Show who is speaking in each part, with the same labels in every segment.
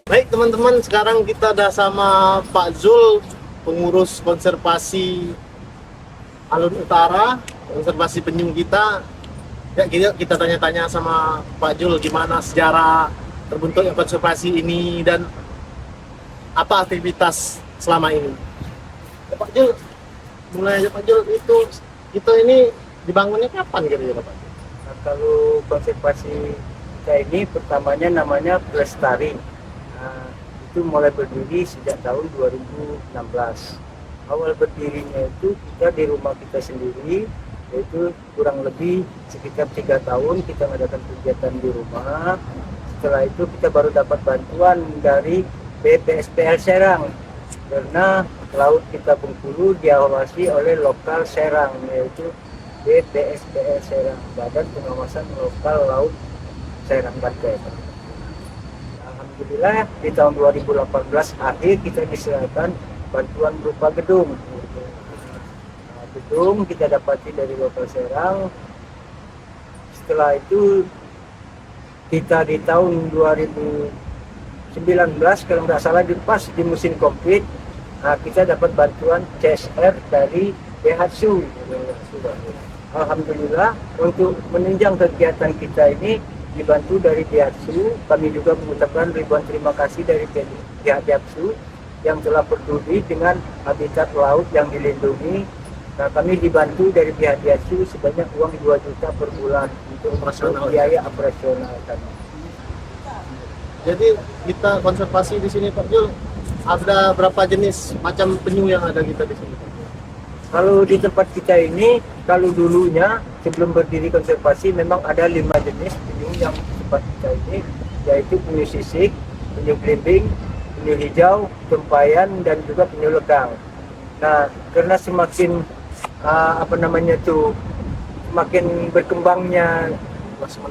Speaker 1: Baik teman-teman, sekarang kita udah sama Pak Zul, pengurus konservasi Alun Utara, konservasi penyu kita. Ya, kita tanya-tanya sama Pak Zul gimana sejarah terbentuknya konservasi ini dan apa aktivitas selama ini. Ya, Pak Zul, mulai aja Pak Zul, itu ini dibangunnya kapan kira-kira Pak?
Speaker 2: Nah, kalau konservasi kita ini pertamanya namanya Pelestari. Nah, itu mulai berdiri sejak tahun 2016. Awal berdirinya itu kita di rumah kita sendiri, yaitu kurang lebih sekitar 3 tahun kita mengadakan kegiatan di rumah. Setelah itu kita baru dapat bantuan dari BPSPL Serang, karena laut kita Bengkulu diawasi oleh lokal Serang, yaitu BPSPL Serang, Badan Pengawasan Lokal Laut Serang Banten. Alhamdulillah di tahun 2018 akhir kita diserahkan bantuan berupa gedung. Nah, gedung kita dapati dari lokal Serang. Setelah itu kita di tahun 2019 kalau nggak salah pas di musim Covid, nah, kita dapat bantuan CSR dari BHSU. Alhamdulillah untuk menunjang kegiatan kita ini dibantu dari BHSU. Kami juga mengucapkan ribuan terima kasih dari pihak BHSU yang telah peduli dengan habitat laut yang dilindungi. Nah, kami dibantu dari pihak BHSU sebanyak uang 2 juta per bulan untuk biaya operasional kami.
Speaker 1: Jadi kita konservasi di sini Pak Zul, ada berapa jenis macam penyu yang ada kita di sini?
Speaker 2: Kalau di tempat kita ini, kalau dulunya sebelum berdiri konservasi memang ada 5 jenis penyu yang di tempat kita ini, yaitu penyu sisik, penyu belimbing, penyu hijau, tempayan, dan juga penyu lekang. Nah, karena semakin semakin berkembangnya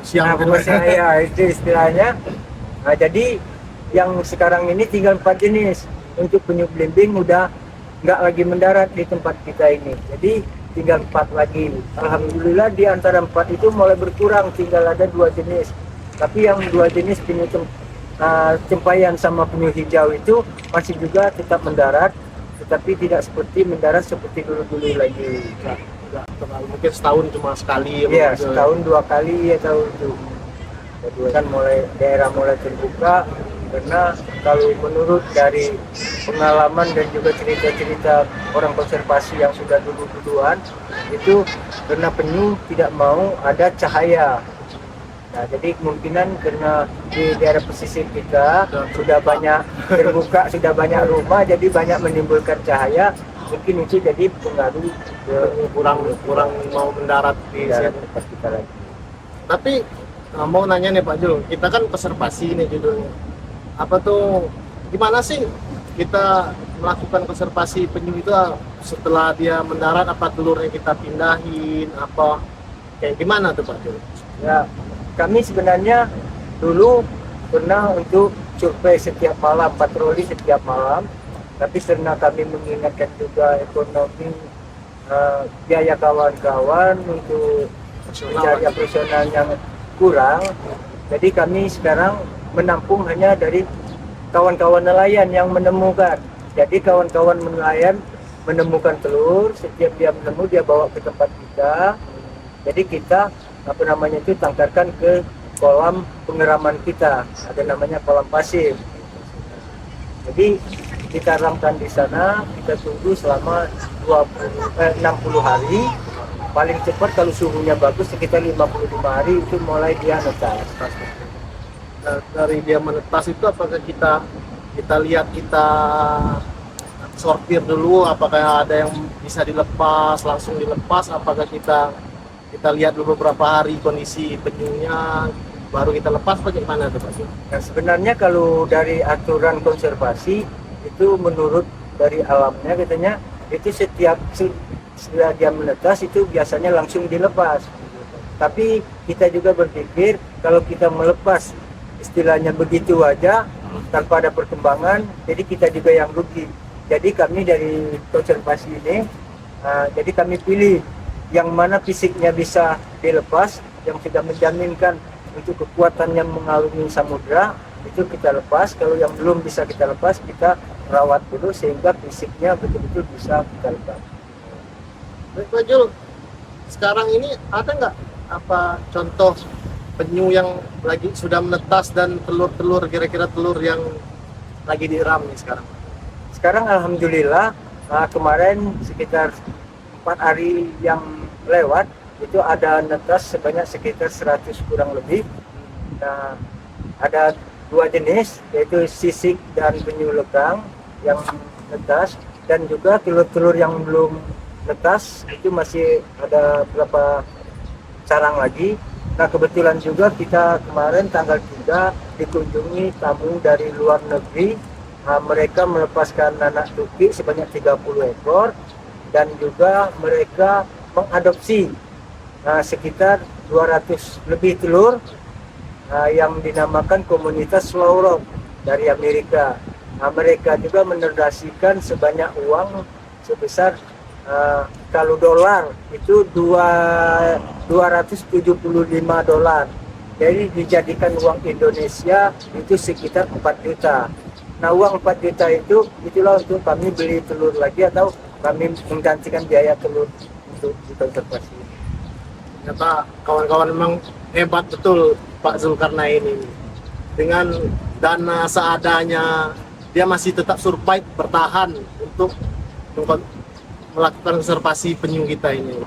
Speaker 1: Siang
Speaker 2: ya, itu istilahnya. Nah, jadi yang sekarang ini tinggal 4 jenis. Untuk penyu belimbing udah nggak lagi mendarat di tempat kita ini, jadi tinggal 4 lagi. Alhamdulillah di antara 4 itu mulai berkurang, tinggal ada 2 jenis. Tapi yang 2 jenis penyu tempayan sama penyu hijau itu masih juga tetap mendarat, tetapi tidak seperti mendarat seperti dulu-dulu lagi.
Speaker 1: Nggak terlalu, mungkin setahun cuma sekali
Speaker 2: Ya, setahun 2 kali ya tahu itu. Kedua kan daerah mulai terbuka, karena kalau menurut dari pengalaman dan juga cerita-cerita orang konservasi yang sudah duluan itu, karena penyu tidak mau ada cahaya. Nah, jadi kemungkinan karena di daerah pesisir kita sudah banyak terbuka, sudah banyak rumah, jadi banyak menimbulkan cahaya, mungkin itu jadi pengaruh
Speaker 1: kurang mau mendarat di
Speaker 2: tempat kita lagi.
Speaker 1: Tapi mau nanya nih Pak Zul, kita kan konservasi nih judulnya. Apa tuh, gimana sih kita melakukan konservasi penyu itu setelah dia mendarat? Apa telurnya kita pindahin, apa kayak gimana tuh Pak Zul?
Speaker 2: Ya, kami sebenarnya dulu pernah untuk survei setiap malam, patroli setiap malam, tapi karena kami mengingatkan juga ekonomi, biaya kawan-kawan untuk mencari operasional yang kurang, jadi kami sekarang menampung hanya dari kawan-kawan nelayan yang menemukan. Jadi kawan-kawan nelayan menemukan telur, setiap dia menemu dia bawa ke tempat kita. Jadi kita tangkarkan ke kolam pengeraman kita, ada namanya kolam pasir. Jadi kita ramkan di sana, kita tunggu selama 60 hari. Paling cepat kalau suhunya bagus sekitar 55 hari itu mulai dia netas.
Speaker 1: Dari dia menetas itu apakah kita lihat, kita sortir dulu apakah ada yang bisa dilepas, langsung dilepas, apakah kita lihat dulu beberapa hari kondisi penyunya, baru kita lepas bagaimana tuh Pak Zul?
Speaker 2: Nah, sebenarnya kalau dari aturan konservasi itu menurut dari alamnya katanya itu setelah dia menetas itu biasanya langsung dilepas. Tapi kita juga berpikir kalau kita melepas istilahnya begitu aja tanpa ada perkembangan, jadi kita juga yang rugi. Jadi kami dari konservasi ini, jadi kami pilih yang mana fisiknya bisa dilepas, yang sudah menjaminkan untuk kekuatan yang mengalungi samudra itu kita lepas. Kalau yang belum bisa kita lepas, kita rawat dulu sehingga fisiknya betul-betul bisa kita lepas.
Speaker 1: Baik Pak Jul, sekarang ini ada nggak apa contoh penyu yang lagi sudah menetas dan telur-telur, kira-kira telur yang lagi dieram nih sekarang?
Speaker 2: Sekarang alhamdulillah kemarin sekitar 4 hari yang lewat itu ada netas sebanyak sekitar 100 kurang lebih. Nah, ada 2 jenis yaitu sisik dan penyu lekang yang netas, dan juga telur-telur yang belum netas itu masih ada berapa sarang lagi. Nah, kebetulan juga kita kemarin tanggal 3 dikunjungi tamu dari luar negeri. Mereka melepaskan anak tukik sebanyak 30 ekor dan juga mereka mengadopsi sekitar 200 lebih telur yang dinamakan komunitas Slow Rock dari Amerika. Mereka juga mendonasikan sebanyak uang sebesar kalau dolar itu 275 dolar. Jadi dijadikan uang Indonesia itu sekitar 4 juta. Nah, uang 4 juta itu itulah untuk kami beli telur lagi atau kami menggantikan biaya telur untuk dikonservasi.
Speaker 1: Ternyata kawan-kawan memang hebat betul Pak Zulkarnain ini. Dengan dana seadanya dia masih tetap survive, bertahan untuk melakukan konservasi penyu kita ini.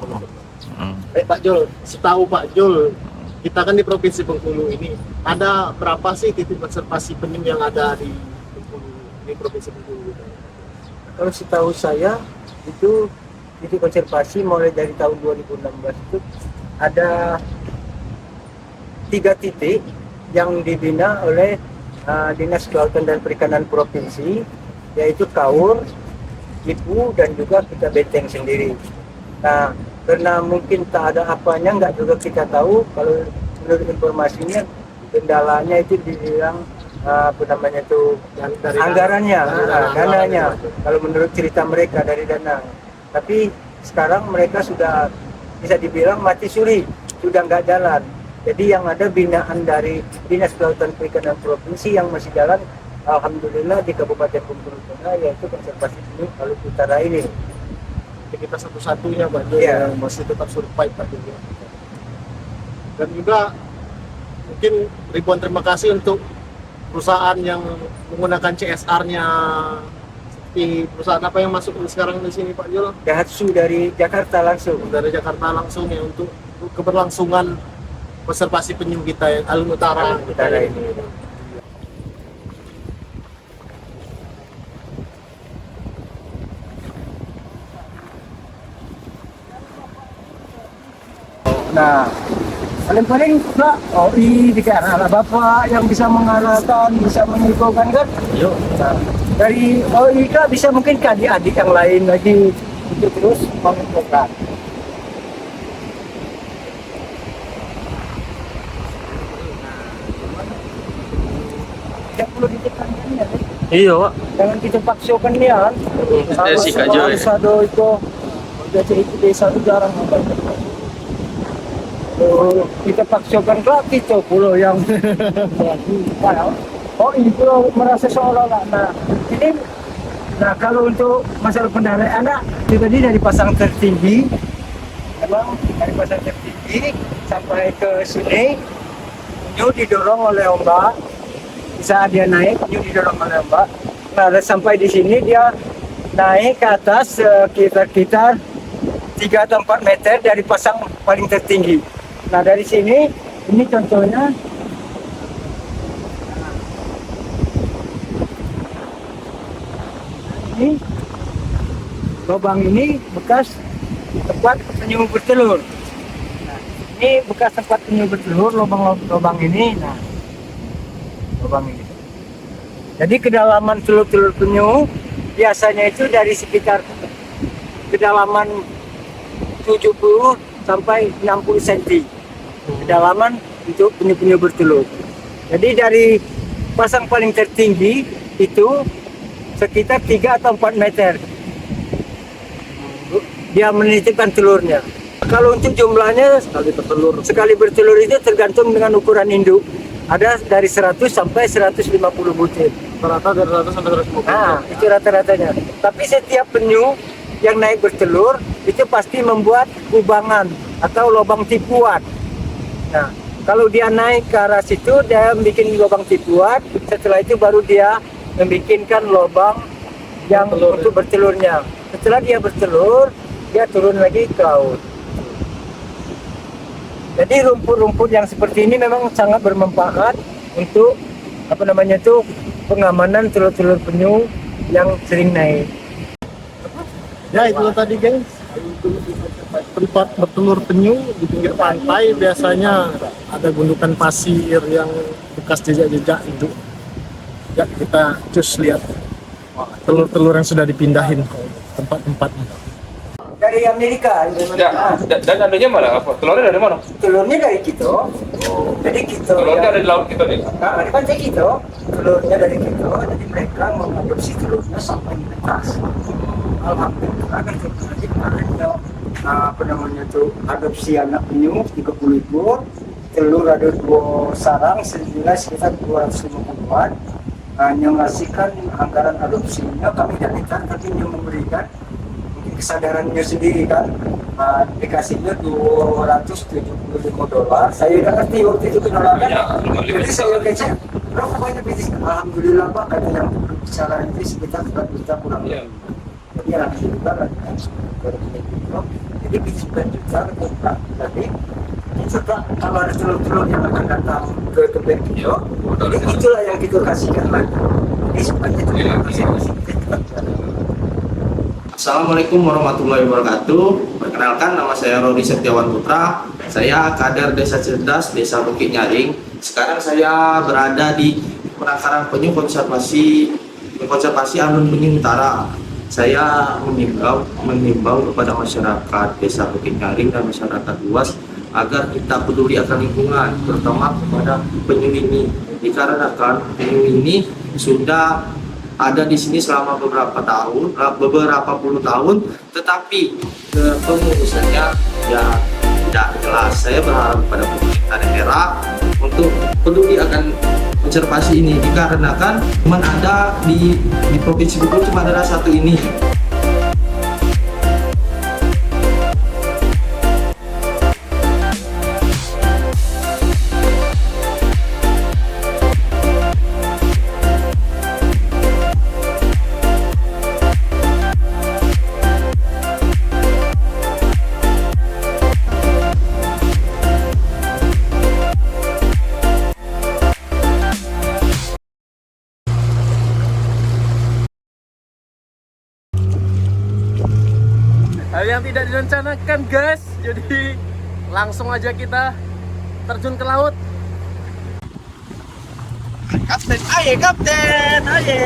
Speaker 1: Baik Pak Jul, setahu Pak Jul, kita kan di Provinsi Bengkulu ini ada berapa sih titik konservasi penyu yang ada di Bengkulu, di Provinsi Bengkulu?
Speaker 2: Kalau setahu saya itu titik konservasi mulai dari tahun 2016 itu ada 3 titik yang dibina oleh Dinas Kelautan dan Perikanan Provinsi, yaitu Kaur, Ipu, dan juga kita Beteng sendiri. Nah, karena mungkin tak ada apanya, nggak juga kita tahu. Kalau menurut informasinya kendalanya itu dibilang apa namanya itu
Speaker 1: Dari
Speaker 2: anggarannya, dananya.
Speaker 1: Betul.
Speaker 2: Kalau menurut cerita mereka dari dana. Tapi sekarang mereka sudah bisa dibilang mati suri, sudah nggak jalan. Jadi yang ada binaan dari Dinas Kelautan Perikanan Provinsi yang masih jalan, alhamdulillah di Kabupaten Bengkulu Tengah, yaitu konservasi penyu Palu Utara ini.
Speaker 1: Jadi kita satu-satunya Pak Jul
Speaker 2: Iya.
Speaker 1: yang masih tetap survive Pak Jul. Dan juga mungkin ribuan terima kasih untuk perusahaan yang menggunakan CSR-nya, seperti perusahaan apa yang masuk sekarang di sini Pak Jul?
Speaker 2: Daihatsu dari Jakarta langsung.
Speaker 1: Dari Jakarta langsung ya untuk keberlangsungan konservasi penyu kita yang Alun Utara,
Speaker 2: Alun Utara ini. Nah, paling-paling juga OI di anak bapak yang bisa mengarahkan, bisa menginfokan kan.
Speaker 1: Yuk.
Speaker 2: Nah, dari OI kan bisa mungkin ke adik-adik yang lain lagi untuk terus menginfokan. Tidak perlu ditekankan ya, Nek.
Speaker 3: Iya, Pak.
Speaker 2: Jangan kita paksakan dia kan.
Speaker 3: Kita sikat aja, ya.
Speaker 2: Harus ada itu. Udah cerita desa itu jarang apa. Kita paksakan ke kita pula yang oh itu merasa seolah-olah. Nah ini, nah kalau untuk masalah pendaraan itu tadi dari pasang tertinggi, memang dari pasang tertinggi sampai ke sini penyu didorong oleh ombak. Bisa dia naik, penyu didorong oleh ombak. Nah sampai di sini dia naik ke atas sekitar 3 atau 4 meter dari pasang paling tertinggi. Nah dari sini, ini contohnya. Ini lubang ini bekas tempat penyu bertelur. Nah, Ini bekas tempat penyu bertelur, lubang ini. Nah, lubang ini. Jadi kedalaman telur-telur penyu biasanya itu dari sekitar kedalaman 70 sampai 60 cm kedalaman untuk penyu-penyu bertelur. Jadi dari pasang paling tertinggi itu sekitar 3 atau 4 meter dia menitipkan telurnya. Kalau untuk jumlahnya sekali bertelur itu tergantung dengan ukuran induk. Ada dari 100 sampai 150 butir.
Speaker 1: Rata dari 100 sampai 150.
Speaker 2: Nah, itu rata-ratanya. Tapi setiap penyu yang naik bertelur itu pasti membuat kubangan atau lubang tipuan. Nah, kalau dia naik ke arah situ, dia bikin lubang tipuan. Setelah itu baru dia membikinkan lubang yang untuk bertelurnya. Setelah dia bertelur, dia turun lagi ke laut. Jadi rumput-rumput yang seperti ini memang sangat bermanfaat untuk pengamanan telur-telur penyu yang sering naik.
Speaker 1: Ya itu tadi guys, tempat bertelur penyu di pinggir pantai biasanya ada gundukan pasir yang bekas jejak-jejak itu. Ya kita cus lihat telur-telur yang sudah dipindahin ke tempat-tempatnya.
Speaker 2: Dari Amerika.
Speaker 3: Ya, dan anunya mana? Apa? Telurnya dari mana?
Speaker 2: Telurnya dari Quito. Jadi Quito.
Speaker 3: Telurnya ada di laut kita nih.
Speaker 2: Nah, dari pantai Quito. Telurnya dari Quito. Jadi mereka mengadopsi telurnya sampai di atas. Alhamdulillah kan kita ada adopsi anak penyu 30 ekor. Telur ada 2 sarang senilai sekitar 250-an. Hanya ngasihkan anggaran adopsinya kami tidak ditahan, tapi yang memberikan kesadarannya sendiri kan. Dikasihnya $275. Saya nggak ngerti waktu itu penolakan. Jadi saya kecek, berapa banyak bisnis? Alhamdulillah Pak, kata yang bicara itu sekitar 4 juta kurang lebih. Jadi alhamdulillah kan. Jadi bisnis 4 juta ketika tadi. Setelah kalau ada telur-telur yang akan datang ke tempat video, jadi itulah yang kita kasihkan lagi. Jadi supaya itu kita
Speaker 4: Assalamualaikum warahmatullahi wabarakatuh. Perkenalkan, nama saya Rory Setiawan Putra. Saya kader Desa Cerdas, Desa Bukit Nyaring. Sekarang saya berada di penangkaran penyu konservasi Alun Penyu Utara. Saya menghimbau kepada masyarakat Desa Bukit Nyaring dan masyarakat luas agar kita peduli akan lingkungan, terutama kepada penyu ini. Dikarenakan penyu ini sudah ada di sini selama beberapa puluh tahun, tetapi pengurusannya ya tidak jelas. Saya berharap pada pemerintah daerah untuk peduli akan konservasi ini, dikarenakan cuma ada di Provinsi Bogor cuma ada satu ini.
Speaker 1: Hal yang tidak direncanakan guys, jadi langsung aja kita terjun ke laut. Kapten, aye kapten, aye.